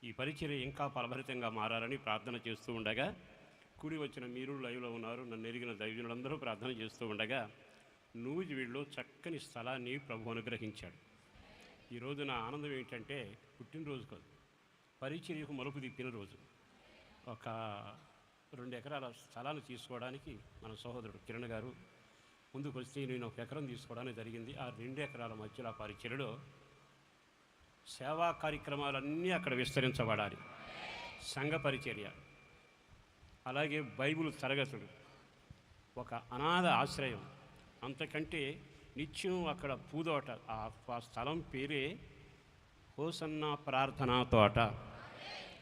ఈ పరిచర్య ఇంకా ఫలభరితంగా మారాలని ప్రార్థన చేస్తూ ఉండగా, కూడి వచ్చిన మీరు లైవ్లో ఉన్నారు, నన్ను ఎరిగిన దైవజనులందరూ ప్రార్థన చేస్తూ ఉండగా నూజివీడులో చక్కని స్థలాన్ని ప్రభు అనుగ్రహించాడు. ఈరోజు నా ఆనందం ఏంటంటే, పుట్టినరోజు కాదు, పరిచర్యకు మలుపు తిప్పిన రోజు. ఒక 2 ఎకరాల స్థలాన్ని తీసుకోవడానికి మన సహోదరుడు కిరణ్ గారు ముందుకు వస్తే నేను 1 ఎకరం తీసుకోవడానికి జరిగింది. ఆ 2 ఎకరాల మధ్యలో పరిచర్యలో సేవా కార్యక్రమాలన్నీ అక్కడ విస్తరించబడాలి. సంఘ పరిచర్య, అలాగే బైబిల్ తరగతులు, ఒక అనాథ ఆశ్రయం, అంతకంటే నిత్యం అక్కడ పూదోట. ఆ స్థలం పేరే హోసన్నా ప్రార్థనా తోట.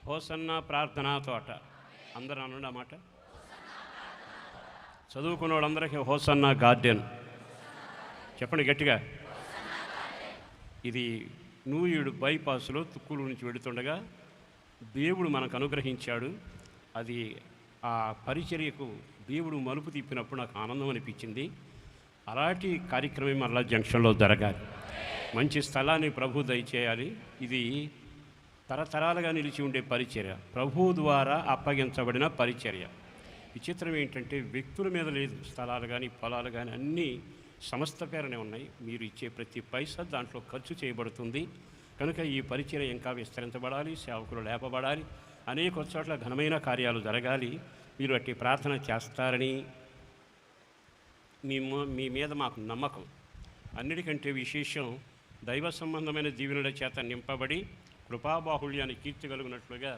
హోసన్నా ప్రార్థనా తోట. అందరూ అనండి అన్నమాట. చదువుకున్న వాళ్ళందరికీ హోసన్నా గార్డెన్ చెప్పండి గట్టిగా. ఇది నూజివీడు బైపాస్లో తుక్కులు నుంచి వెళుతుండగా దేవుడు మనకు అనుగ్రహించాడు. అది ఆ పరిచర్యకు దేవుడు మలుపు తిప్పినప్పుడు నాకు ఆనందం అనిపించింది. అలాంటి కార్యక్రమం మరలా జంక్షన్లో జరగాలి. మంచి స్థలాన్ని ప్రభు దయచేయాలి. ఇది తరతరాలుగా నిలిచి ఉండే పరిచర్య, ప్రభు ద్వారా అప్పగించబడిన పరిచర్య. విచిత్రం ఏంటంటే, వ్యక్తుల మీద లేదు, స్థలాలు కానీ పొలాలు కానీ అన్నీ సంస్థ పేరునే ఉన్నాయి. మీరు ఇచ్చే ప్రతి పైసా దాంట్లో ఖర్చు చేయబడుతుంది. కనుక ఈ పరిచర్య ఇంకా విస్తరించబడాలి, సేవకులు లేపబడాలి, అనేక చోట్ల ఘనమైన కార్యాలు జరగాలి. మీరు అట్టి ప్రార్థన చేస్తారని మీ మీద మాకు నమ్మకం. అన్నిటికంటే విశేషం, దైవ సంబంధమైన దీవెనల చేత నింపబడి కృపాబాహుళ్యాన్ని కీర్తిగలుగునట్లుగా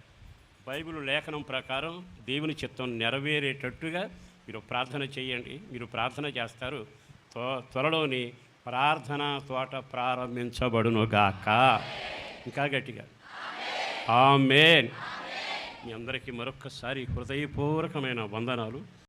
బైబిల్ లేఖనం ప్రకారం దేవుని చిత్తం నెరవేరేటట్టుగా మీరు ప్రార్థన చేయండి. మీరు ప్రార్థన చేస్తారు, త్వరలోని ప్రార్థనా తోట ప్రారంభించబడునుగాక. ఇంకా గట్టిగా ఆమేన్. మీ అందరికీ మరొక్కసారి హృదయపూర్వకమైన వందనాలు.